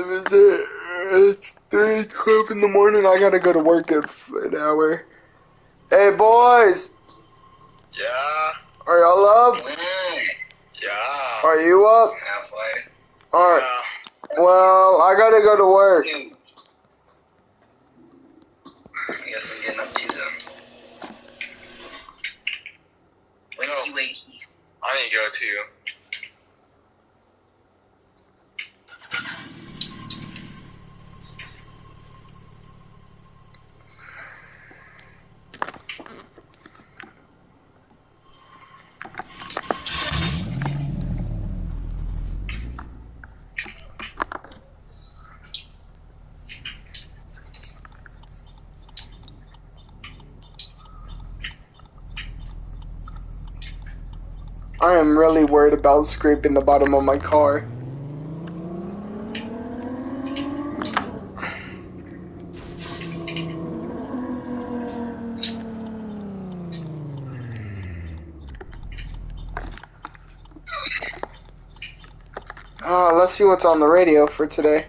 time is it? It's 3:12 in the morning. I gotta go to work in an hour. Hey, boys! Yeah? Are y'all up? Yeah. Are you up? Halfway. Alright. Yeah. Well, I gotta go to work. I guess I'm getting up to them. When do you wait? I need to go too. I am really worried about scraping the bottom of my car. Let's see what's on the radio for today.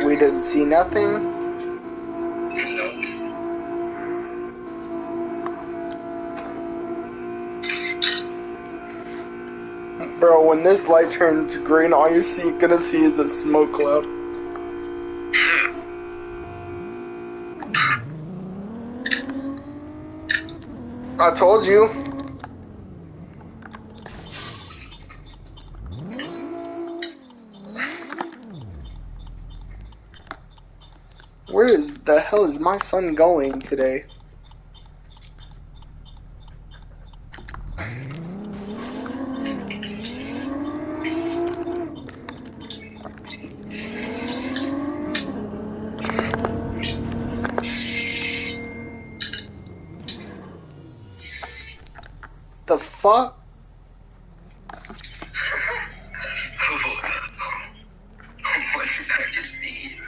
We didn't see nothing. Bro, when this light turns green, all you're gonna see is a smoke cloud. I told you. Where the hell is my son going today? The fuck? What did I just see?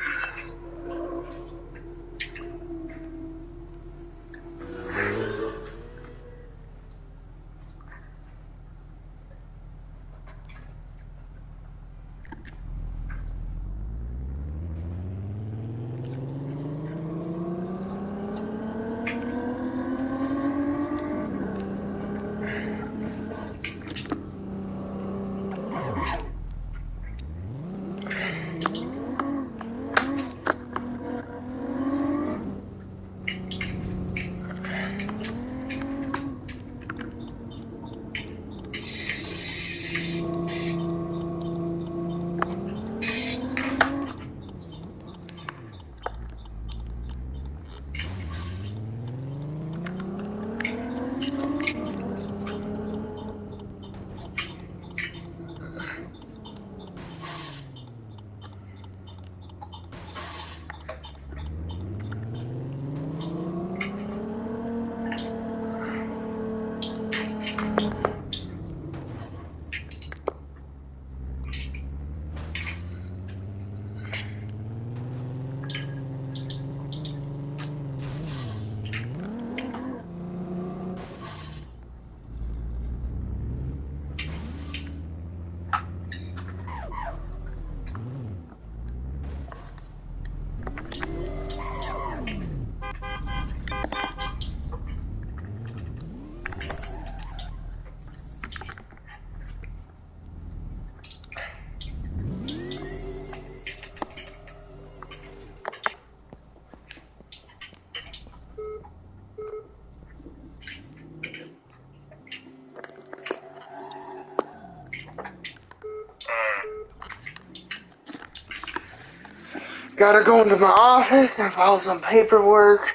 Gotta go into my office and file some paperwork.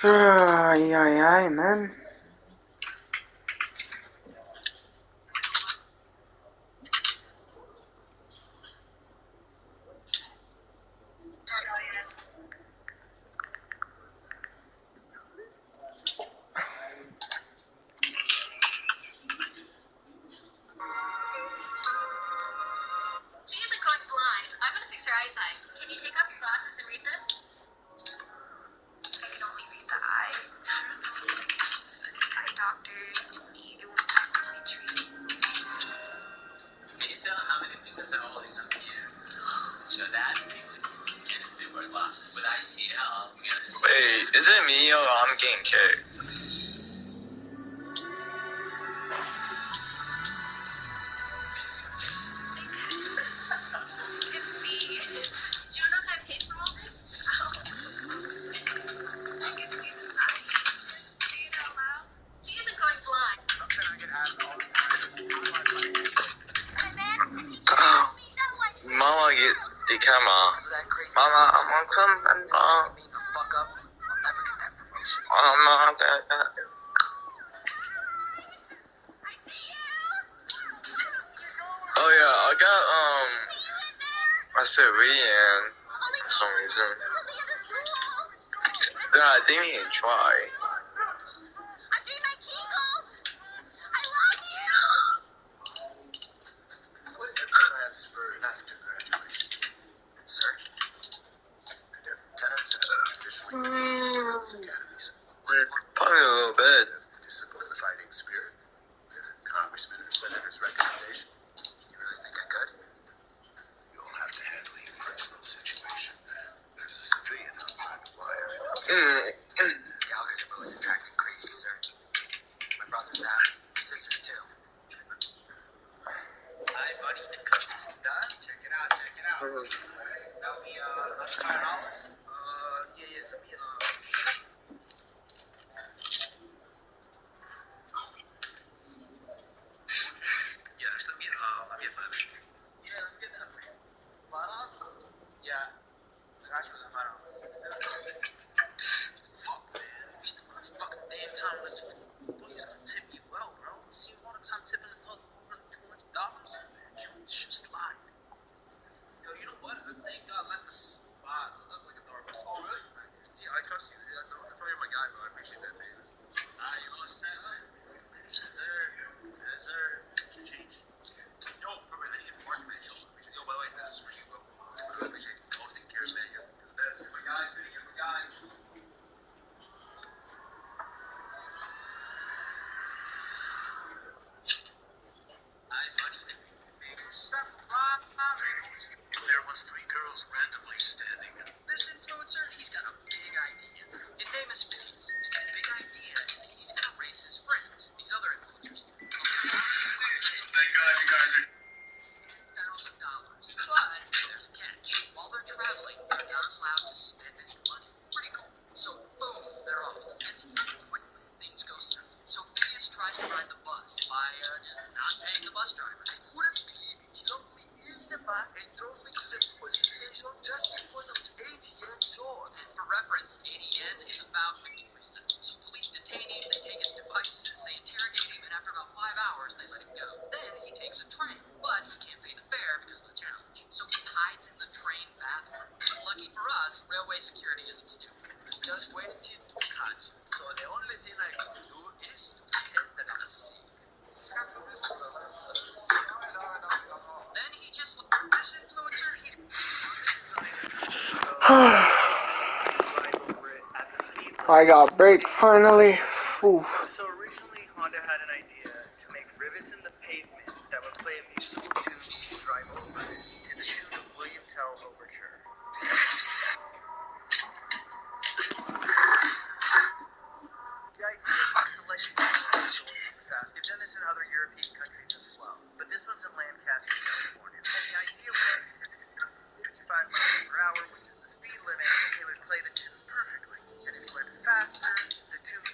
Ay, man. Wait, is it me or I'm getting kicked? Mama, get the camera. Mama, I'm gonna come and Oh yeah, I got I said reading for some reason. God, they didn't even try. Probably a little bit. Gallagher's are always attracting crazy, sir. My brothers have. My sisters too. Hi, buddy. The cookie's done. Check it out. Check it out. That'll be $5. Yeah. Let me Yeah, let me Yeah, let me get that for you. $5? Yeah. I got you with $5. Fuck, man. Wasting my fucking damn time with this fool. Thought he was gonna tip me well, bro. See, all the time tipping is over $200. Can't let this shit slide. Yo, you know what? I think let the spot look like a normal. Oh, really? Yeah, I trust you. Yeah, that's why you're my guy, bro. I appreciate that, man. You know what I'm saying? Yes, sir. Yes, sir. Change. Yo, remember, I need a mark, man. Yo, by the way, this is for you, bro. I appreciate it. Always taking care of me. You're the best. You're my guy, man. You're my guy. Hi, buddy. There was 3 girls randomly standing. This influencer, he's got a big idea. His name is Fitz. And his big idea is that he's gonna race his friends, these other influencers. Thank God you guys are $1,000. But there's a catch. While they're traveling, they're not allowed to spend any money. Pretty cool. So boom, they're off. And quickly things go south. So Phineas tries to ride the bus by not paying the bus driver. I couldn't believe it. He locked me in the bus and drove me to the police station just because I was 8 yen short. And for reference, 80 yen is about 53 cents. So police detain him, they take his devices, they interrogate him, and after about 5 hours, they let him go. Then he takes a train, but he can't pay the fare because of the challenge. So he hides in the train bathroom. But lucky for us, railway security isn't stupid. It's just waiting to catch you. So the only thing I can do is to pretend that I'm sick. Then he just this influencer, he's I got break finally. Oof. So originally Honda had an idea to make rivets in the pavement that would play a musical tune when you drive over it to the tune of William Tell Overture. The idea is to let you know going too fast. They've done this in other European countries as well, but this one's in Lancaster, California. And the idea was 55 miles per hour, which is the speed limit, it would play the tune perfectly. And if you went faster, the tune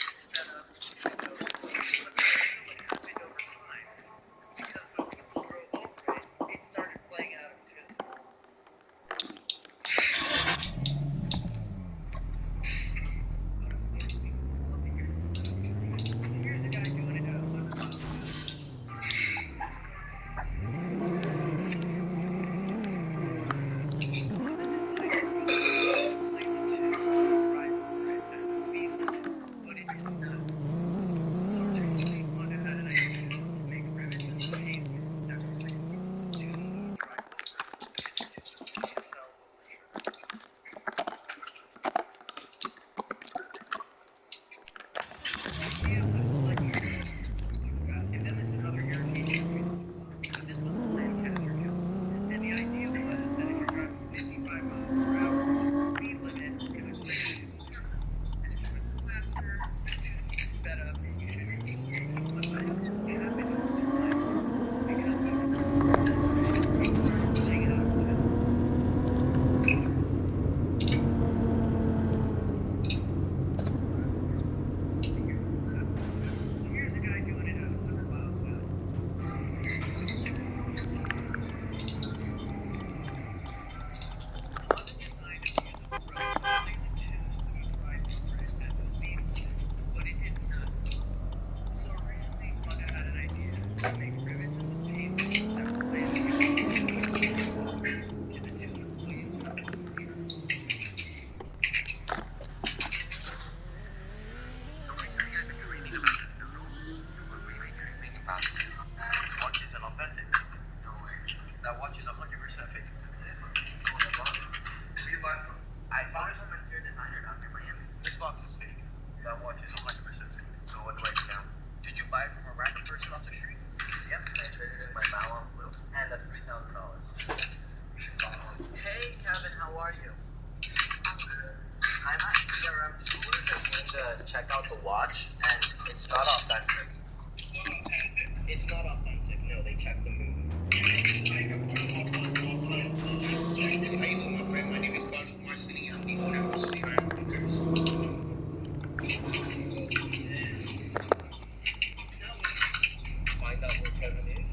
That watch is 100% fake. So you buy from? I bought it from interior designer Dr. Miami. This box is fake. That watch is 100% fake. So what do I do now? Did you buy it from a random person off the street? Yep, and I traded in my Malon Blue. And that's $3,000. Hey, Kevin, how are you? I'm at CRM Jewelers. I came to check out the watch, and it's not authentic. It's not authentic. No, they checked the mood. How you doing, my friend? My name is Carlos Marcini. I'm the owner of CRM Jewelers. Find out where Kevin is.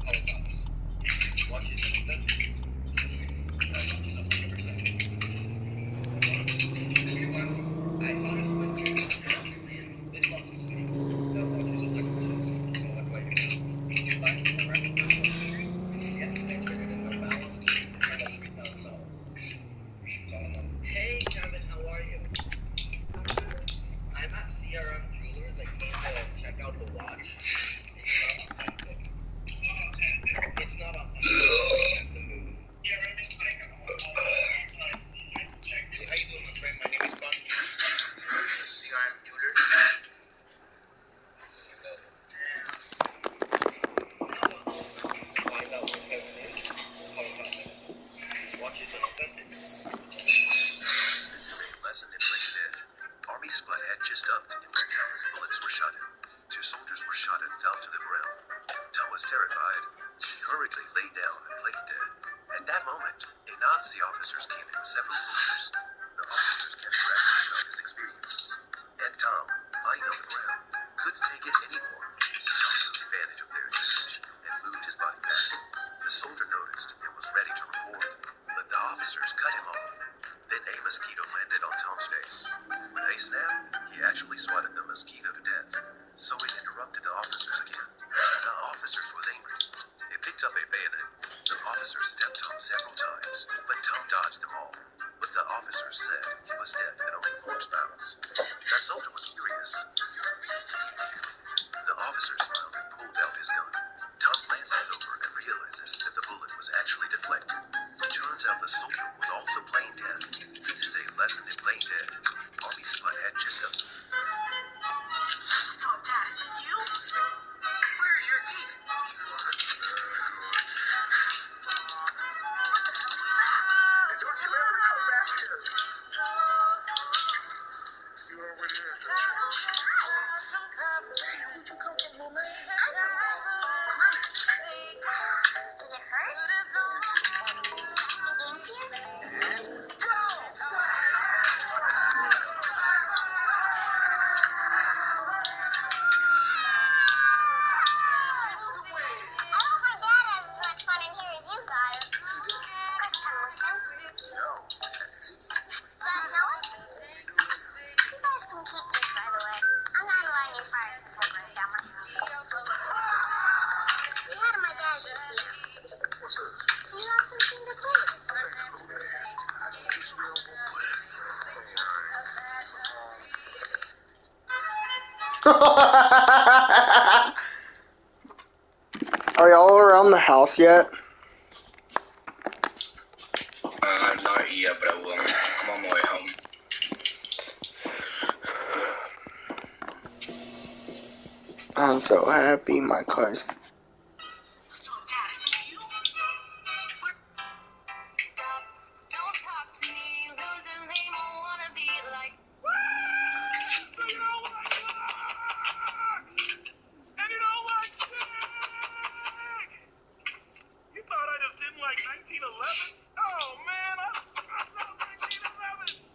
How about this? Watch is authentic. That watch is 100%. See what? I bought it from interior designer Dr. Miami. This watch is fake. That watch is 100%. So what do I do now? Did you buy it from a random person off the street? Yep, and I traded in my Malon Blue. And that's $3,000. Hey, Kevin, how are you? I'm at CRM Jewelers. I came to check out the watch. It's not authentic. It's not authentic. Check the mood. How you doing, my friend? My name is Carlos. CRM Jewelers. Find out where Kevin is. How about that? This watch is authentic. This is a lesson in brain dead. Army Spud had just upped and countless bullets were shot in. 2 soldiers were shot and fell to the ground. Tom was terrified. He hurriedly lay down and played dead. At that moment, a Nazi officers came in with several soldiers. The officers kept bragging about his experiences. And Tom, lying on the ground, couldn't take it anymore. Tom took advantage of their inattention and moved his body back. The soldier noticed and was ready to report, but the officers cut him off. Then a mosquito landed on Tom's face. With a snap, he actually swatted the mosquito to death. So it interrupted the officers again. The officers was angry. They picked up a bayonet. The officers stepped Tom several times, but Tom dodged them all. But the officers said he was dead and only corpse battles. The soldier was furious. The officer smiled and pulled out his gun. Tom glances over and realizes that the bullet was actually deflected. Turns out the soldier was also playing dead. This is a lesson in playing dead. Army Spud had just up. Oh, Dad, is it you? Where are your teeth? Don't you ever come back here. You already had that chance. Hey, where'd you come from, little man? Does it hurt? Games here? Oh, my dad has as much fun in here as you guys. Let's come with him. No, let's see. Dad, no? You guys can keep this, by the way. I'm not allowing your fire to burn down my house. We had my dad this year. What's up? So you have something to play with. Thanks, little man. I just real Are y'all around the house yet? Not yet, but I will. I'm on my way home. I'm so happy my car's... Don't talk to me, loser, lame, I wanna be like. And you know what? You thought I just didn't like 1911s? Oh, man, I love 1911s.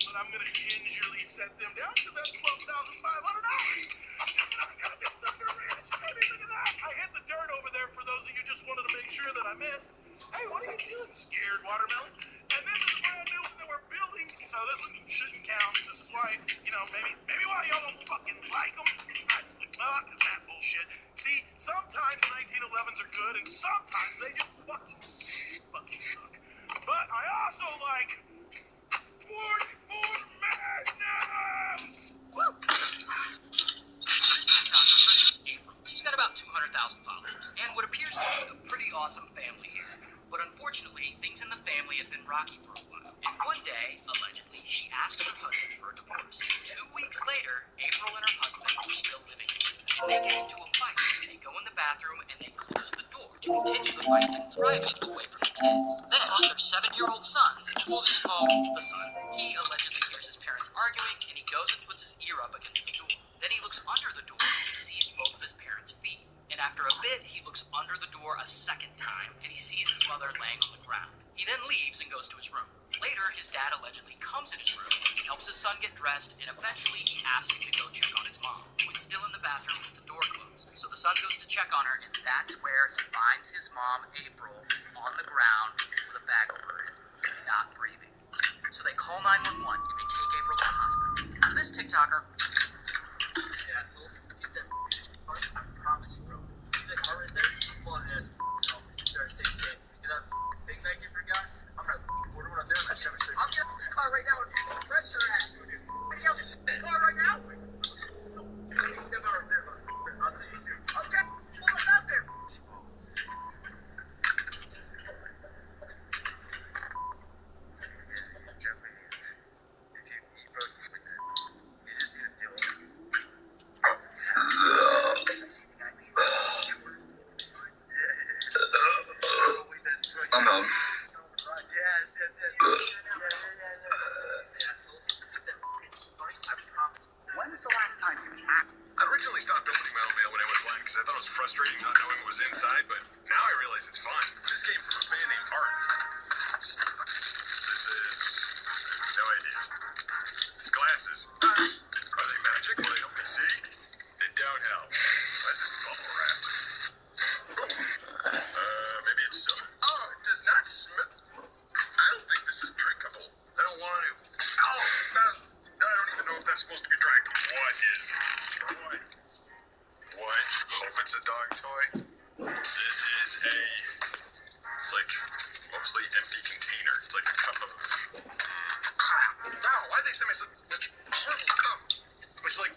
But I'm going to gingerly set them down because that's $12,500. I got this Thunder Ranch. I mean, look at that. I hit the dirt over there for those of you just wanted to make sure that I missed. Hey, what are you doing, scared watermelon? And this is a brand new one that we're building, so this one shouldn't count. This is why, maybe why y'all don't fucking like them. That bullshit. See, sometimes 1911s are good, and sometimes they just fucking suck. But I also like 44 Magnums! Woo! She's got about 2 200,000 followers, and what appears to be a pretty awesome family here. But unfortunately, things in the family have been rocky for a while. And one day, allegedly, she asks her husband for a divorce. 2 weeks later, April and her husband are still living together. They get into a fight. They go in the bathroom and they close the door to continue the fight in private, away from the kids. Then, their 7-year-old son, we'll just call the son, he allegedly hears his parents arguing and he goes and puts his ear up against the door. Then he looks under the door and he sees both of his parents' feet. And after a bit, he looks under the door a second time, and he sees his mother laying on the ground. He then leaves and goes to his room. Later, his dad allegedly comes in his room, he helps his son get dressed, and eventually he asks him to go check on his mom, who is still in the bathroom with the door closed. So the son goes to check on her, and that's where he finds his mom, April, on the ground with a bag over her head, not breathing. So they call 911, and they take April to the hospital. Now, this TikToker... Yeah, so get that funny, I promise you, bro. See that car right there? I'm pulling this, there are 6 days. You know, things I just forgot? I'm gonna order one of them and shove it straight. I'll get this car right now and press your ass. Hey, I'll just car right now. Step out there, bro. I'll see you soon. Okay, pull it out there. I'm home. When's the last time you was happy? I originally stopped opening my own mail when I went blank because I thought it was frustrating not knowing what was inside, but now I realize it's fun. This came from a band named Art. This is... no idea. It's glasses. Are they magic? Will they help me see? They don't help. This is bubble wrap. Maybe it's soap. Oh, it does not smell... I don't think this is drinkable. I don't want to. Oh, I don't even know if that's supposed to be drank. What is... What? Hope it's a dog toy? This is a... It's like mostly empty container. It's like a cup of... crap. No, why they send me such horrible stuff? It's like...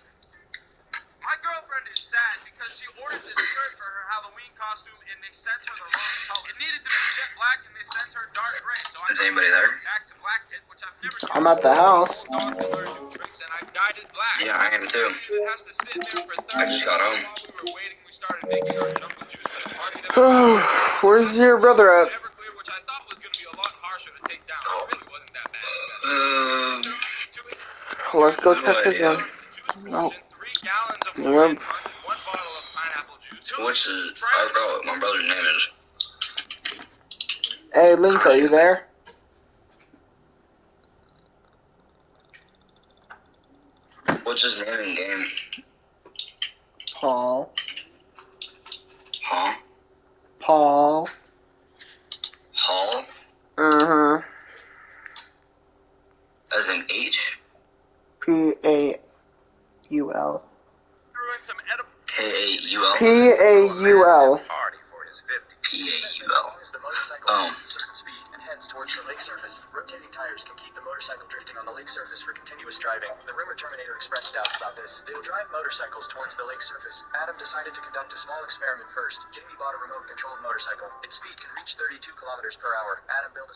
My girlfriend is sad because she ordered this shirt for her Halloween costume and they sent her the wrong color. It needed to be jet black and they sent her dark gray. So I Is anybody there? back to black kit, which I've never I'm at the house. dogs allergic drinks and I dyed it black. Yeah, I am too. It has to sit there for 30 I just got home. While we were waiting, we started making our jungle juice at a party that Where's your brother at? Everclear, which I thought was going to be a lot harsher to take down. It really wasn't that bad. Let's go check his room. No. 3 gallons of Yep. 1 bottle of pineapple juice. Which is... I forgot what my brother's name is. Hey, Link, are you there? What's his name in game? Paul. Huh? Paul. Hall? Uh-huh. As in H? P-A-U-L. Threw in some edible K-A-U-L? P-A-U-L. Party for his 50. P-A-U-L. As the motorcycle Oh. reaches a certain speed and heads towards the lake surface, rotating tires can keep the motorcycle drifting on the lake surface for continuous driving. The rumor Terminator expressed doubts about this. They will drive motorcycles towards the lake surface. Adam decided to conduct a small experiment first. Jamie bought a remote-controlled motorcycle. Its speed can reach 32 kilometers per hour. Adam built a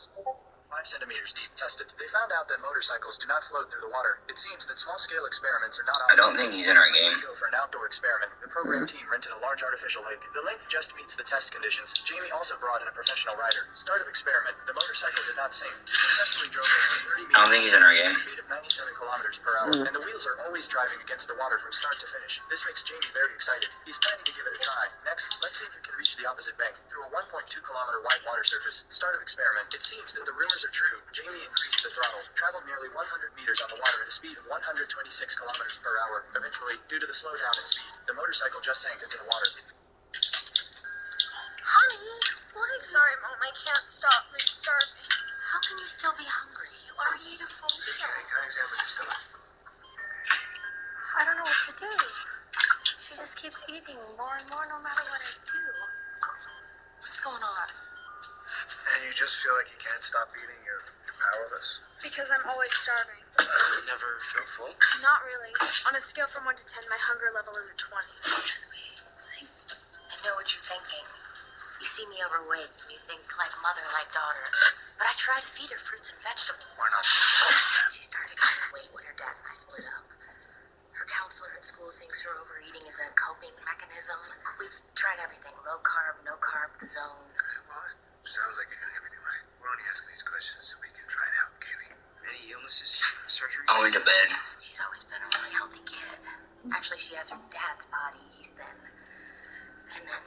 5 centimeters deep. Tested. They found out that motorcycles do not float through the water. It seems that small-scale experiments are not... I don't think he's in our game. Go for an outdoor experiment. The program team rented a large artificial lake. The lake just meets the test conditions. Jamie also brought in a professional rider. Start of experiment. The motorcycle did not sink. He successfully drove over 30 meters. I don't think he's in our game. Speed of 97 kilometers per hour. And the wheels are always driving against the water from start to finish. This makes Jamie very excited. He's planning to give it a try. Next, let's see if it can reach the opposite bank through a 1.2 kilometer wide water surface. Start of experiment. It seems that the rumors are true. Jamie increased the throttle, traveled nearly 100 meters on the water at a speed of 126 kilometers per hour. Eventually, due to the slowdown in speed, the motorcycle just sank into the water. Honey, what? Sorry, Mom, I can't stop. I'm starving. How can you still be hungry? You already ate a full meal. Can I examine your stomach? I don't know what to do. She just keeps eating more and more no matter what I do. What's going on? And you just feel like you can't stop eating, you're powerless? Because I'm always starving. You never feel full? Not really. On a scale from 1 to 10, my hunger level is a 20. Just wait. Thanks. know what you're thinking. You see me overweight and you think like mother, like daughter. But I try to feed her fruits and vegetables. Why not? She started gaining weight when her dad and I split up. Her counselor at school thinks her overeating is a coping mechanism. We've tried everything. Low carb, no carb, the zone. Well, it sounds like you're doing everything right. We're only asking these questions so we can try it out, Kaylee. Any illnesses? Surgery? I went to bed. She's always been a really healthy kid. Actually, she has her dad's body. He's thin. And then...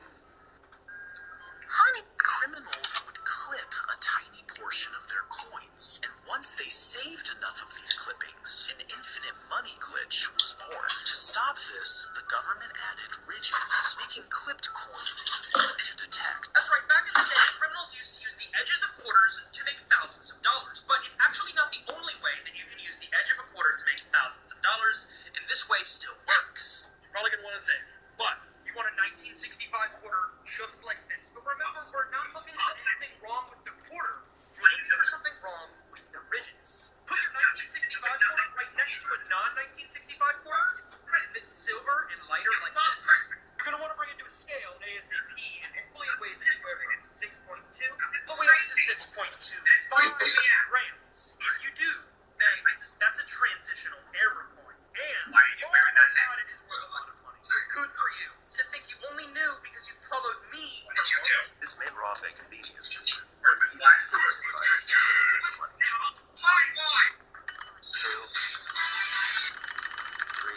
Honey, Criminals would clip a tiny portion of their coins, and once they saved enough of these clippings, an infinite money glitch was born. To stop this, the government added ridges, making clipped coins easy to detect. That's right, back in the day, criminals used to use the edges of quarters to make thousands of dollars. But it's actually not the only way that you can use the edge of a quarter to make thousands of dollars, and this way still works. You're probably going to want to say, but you want a 1965 quarter just like this. But remember, we're not looking for anything wrong with the quarter. We're looking for something wrong with the ridges. Put your 1965 quarter right next to a non-1965 quarter. If it's silver and lighter like this, you're going to want to bring it to a scale ASAP, and hopefully it weighs anywhere from 6.2 all the way up to 6.25 grams. If you do, then that's a transitional error coin. And, oh my God, it is worth a lot of money. Good for you. To think you only knew because you followed me. This man robbed a convenience store, but he didn't do it by saving money. 2, 3,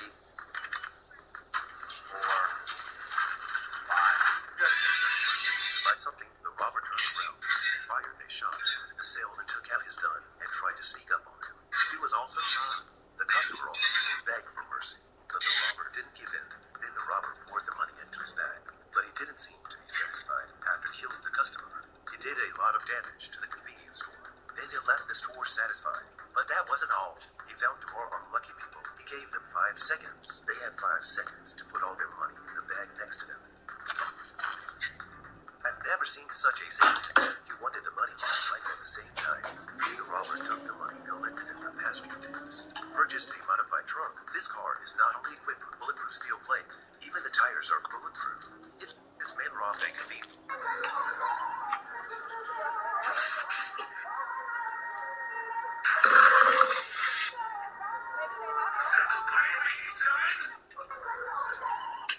4, 5. By something, the robber turned around, fired a shot. The salesman took out his gun and tried to sneak up on him. He was also shot. The customer on the floor begged for mercy, but the robber didn't give in. Then the robber poured the money into his bag, but he didn't seem to be satisfied. After killing the customer, he did a lot of damage to the convenience store. Then he left the store satisfied. But that wasn't all. He found more unlucky people. He gave them 5 seconds. They had 5 seconds to put all their money in the bag next to them. I've never seen such a scene. He wanted the money and life at the same time. The robber took the money collected in the past few days, purchased a modified trunk. This car is not only equipped with bulletproof steel plate, even the tires are bulletproof. This man robbed a convenience.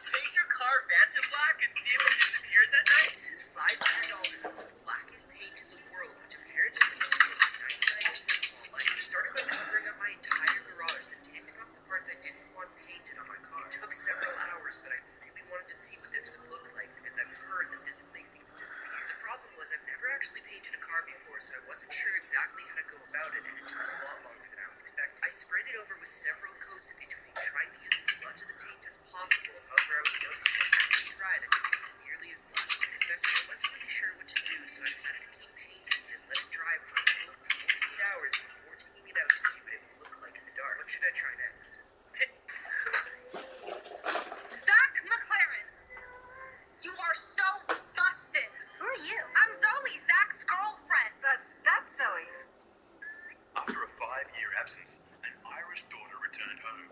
Paint your car Phantom Black and see if it disappears at night. This is $500 of the blackest paint in the world, which apparently is 99% quality. I started by covering up my entire garage, then taping off the parts I didn't want painted on my car. It took several hours, but I really wanted to see what this would look like because I've heard that this will make things disappear. The problem was I've never actually painted a car before, so I wasn't sure exactly how to go about it, and it took a lot longer than I was expecting. I sprayed it over with several coats in between, trying to use as much of the paint as possible. However, I was noticing that after it dried, it didn't get nearly as black as I expected. I wasn't really sure what to do, so I decided to keep painting and let it dry for a full 48 hours before taking it out to see what it would look like in the dark. What should I try next? Zach McLaren! You are so busted! Who are you? I'm Zoe, Zach's girlfriend. That's Zoe's. After a 5-year absence, an Irish daughter returned home.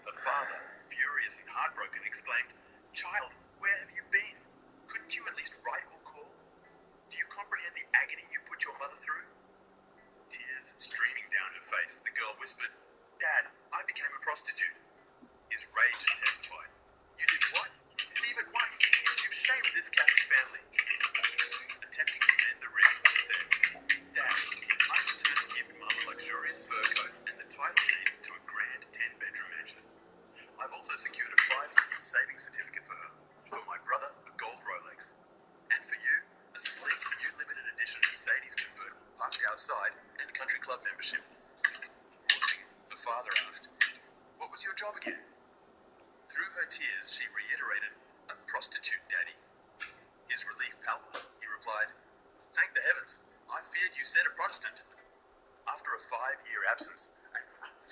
Her father, furious and heartbroken, exclaimed, "Child, where have you been? Couldn't you at least write or call? Do you comprehend the agony you put your mother through?" Tears streaming down her face, the girl whispered, "Dad, I became a prostitute." His rage intensified. "You did what? Leave at once. You've shamed this Catholic family." Attempting to mend the ring, she said, "Dad, I returned to give Mum a luxurious fur coat and the title deed to a grand 10-bedroom mansion. I've also secured a 5-year savings certificate for her. For my brother, a gold Rolex. And for you, a sleek new limited edition Mercedes convertible parked outside and country club membership." Pausing, the father asked, "What was your job again?" Through her tears, she reiterated, "A prostitute, Daddy." His relief palpable, he replied, "Thank the heavens, I feared you said a Protestant." After a 5-year absence,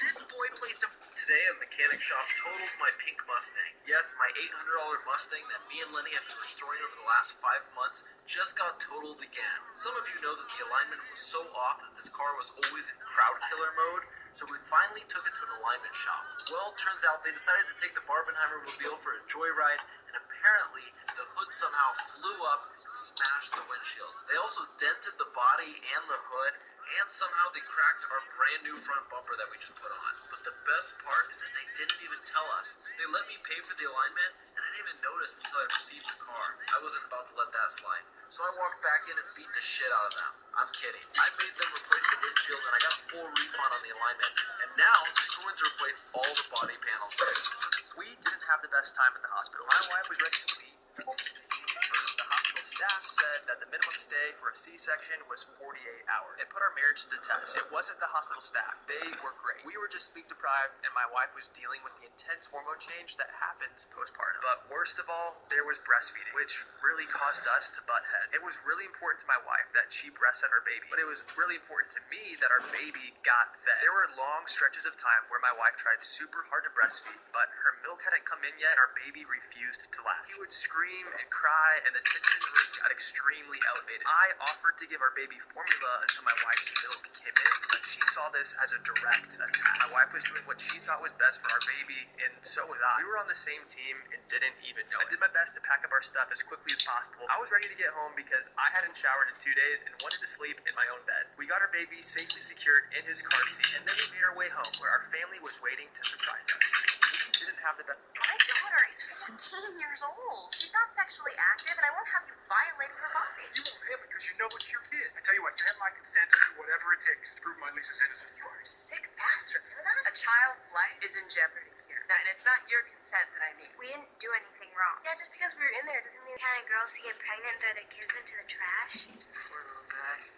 This boy placed a... Today, a mechanic shop totaled my pink Mustang. Yes, my $800 Mustang that me and Lenny have been restoring over the last 5 months just got totaled again. Some of you know that the alignment was so off that this car was always in crowd killer mode, so we finally took it to an alignment shop. Well, turns out they decided to take the Barbenheimer mobile for a joyride, and apparently apparently the hood somehow flew up and smashed the windshield. They also dented the body and the hood, and somehow they cracked our brand new front bumper that we just put on. But the best part is that they didn't even tell us. They let me pay for the alignment, and I didn't even notice until I received the car. I wasn't about to let that slide. So I walked back in and beat the shit out of them. I'm kidding. I made them replace the windshield, and I got a full refund on the alignment. And now I'm going to replace all the body panels too. So we didn't have the best time at the hospital. My wife was ready to leave. The hospital staff said that the minimum stay for a C-section was 48 hours. It put our marriage to the test. It wasn't the hospital staff. They were great. We were just sleep deprived, and my wife was dealing with the intense hormone change that happens postpartum. But worst of all, there was breastfeeding, which really caused us to butt heads. It was really important to my wife that she breastfed our baby, but it was really important to me that our baby got fed. There were long stretches of time where my wife tried super hard to breastfeed, but her milk hadn't come in yet, and our baby refused to latch. He would scream and cry, and the tension in the room got extremely elevated. I offered to give our baby formula until my wife's milk came in, but she saw this as a direct attack. My wife was doing what she thought was best for our baby, and so was I. We were on the same team and didn't even know it. I did my best to pack up our stuff as quickly as possible. I was ready to get home because I hadn't showered in 2 days and wanted to sleep in my own bed. We got our baby safely secured in his car seat, and then we made our way home, where our family was waiting to surprise us. We didn't have the best. My daughter is 14 years old. She's not sexually active, and I won't have you violating her body. You won't have it because you know it's your kid. I tell you what, you have my consent to do whatever it takes to prove my lease is innocent. You are. Sick bastard. You know that? A child's life is in jeopardy here. And it's not your consent that I need. We didn't do anything wrong. Yeah, just because we were in there doesn't mean the kind of girls who get pregnant and throw their kids into the trash. Poor little guy.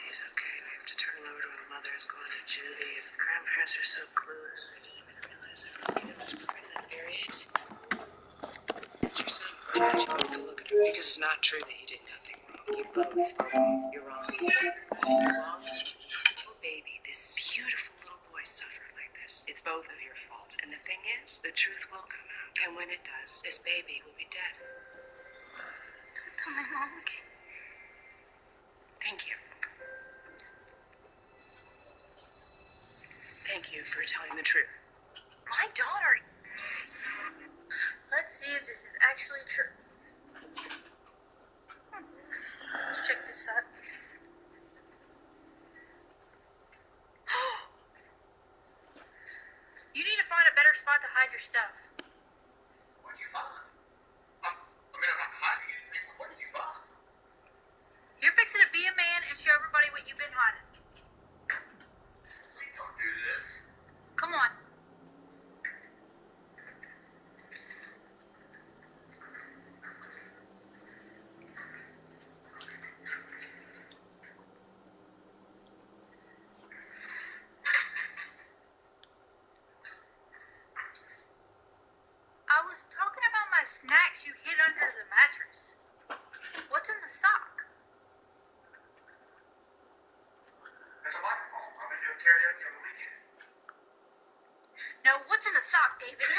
He's okay. We have to turn him over to a mother who's going to Judy. And grandparents are so clueless. They didn't even realize everything that was pregnant. Harriet? It's your son. Why don't you both go look at him? Because it's not true that you did nothing wrong. You both are wrong. You're wrong. You're wrong. This little baby, this beautiful little boy suffered like this. It's both of your faults. And the thing is, the truth will come out. And when it does, this baby will be dead. Don't tell my mom, okay? Thank you. Thank you for telling the truth. My daughter. Let's see if this is actually true. Let's check this out. You need to find a better spot to hide your stuff. What did you buy? I'm not hiding anything. What did you buy? You're fixing to be a man and show everybody what you've been hiding. Please don't do this. Come on. I was talking about my snacks you hid under the mattress. What's in the sock? There's a microphone. I'm going to do karaoke on the weekend. No, what's in the sock, David? Gave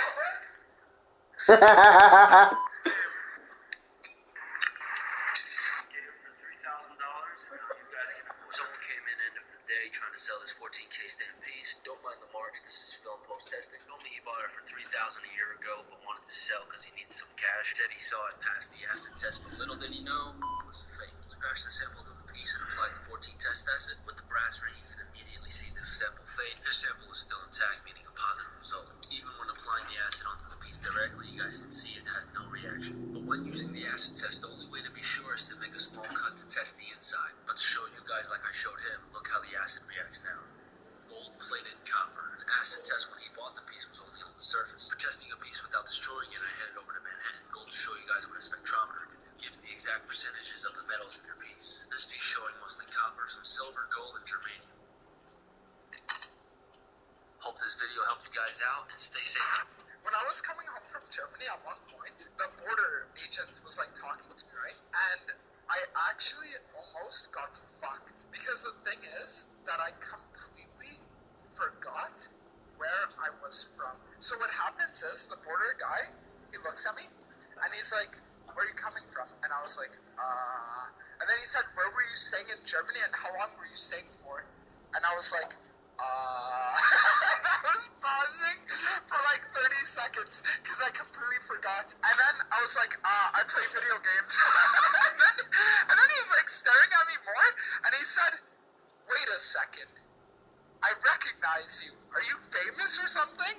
him for $3,000, and now you guys can afford. Someone came in end of the day trying to sell this 14K stamp piece. Don't mind the marks. This is film post testing. Told me he bought it for $3,000 a year ago, but wanted to sell because he needed some cash. Said he saw it pass the acid test, but little did he know it was fake. Scratched the sample to the piece and applied the 14 test acid. With the brass ring, you can immediately see the sample fade. His sample is still intact, meaning a positive result. Even when applying the acid onto the piece directly, you guys can see it has no reaction. But when using the acid test, the only way to be sure is to make a small cut to test the inside. But to show you guys like I showed him, look how the acid reacts now. Gold-plated copper. An acid test when he bought the piece was only on the surface. For testing a piece without destroying it, I handed over to Manhattan Gold to show you guys what a spectrometer can do. It gives the exact percentages of the metals in your piece. This piece showing mostly copper, some silver, gold, and germanium. Hope this video helped you guys out, and stay safe. When I was coming home from Germany at one point, the border agent was like talking to me, right? And I actually almost got fucked. Because the thing is that I completely forgot where I was from. So what happens is the border guy, he looks at me and he's like, "Where are you coming from?" And I was like, And then he said, "Where were you staying in Germany and how long were you staying for?" And I was like, I was pausing for like 30 seconds because I completely forgot. And then I was like, I play video games. and then he's like staring at me more, and he said, wait a second. I recognize you. Are you famous or something?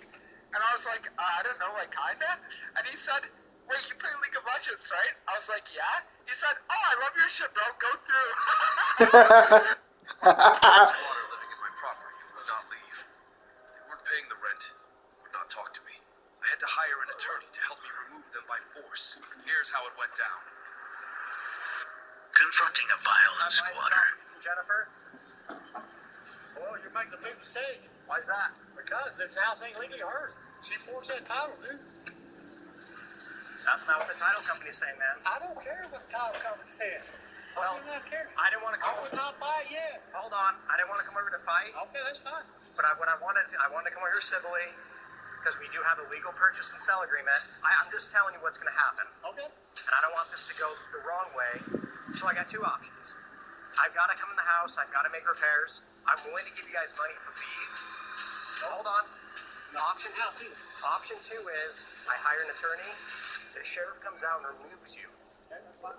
And I was like, I don't know, like kinda. And he said, wait, you play League of Legends, right? I was like, yeah. He said, oh, I love your shit, bro. Go through. Squatter living in my property who would not leave. They weren't paying the rent, would not talk to me. I had to hire an attorney to help me remove them by force. Here's how it went down. Confronting a violent squatter. Jennifer? Well, you're making a big mistake. Why's that? Because this house ain't legally hers. She forged that title, dude. That's not what the title company's saying, man. I don't care what the title company said. Well, I do not care. I didn't want to come. I would not buy it yet. Hold on. I didn't want to come over to fight. Okay, that's fine. But I wanted to come over here civilly because we do have a legal purchase and sell agreement. I'm just telling you what's going to happen. Okay. And I don't want this to go the wrong way. So I got two options. I've got to come in the house. I've got to make repairs. I'm willing to give you guys money to leave. Hold on. Option two is I hire an attorney. The sheriff comes out and removes you. Okay, that's fine.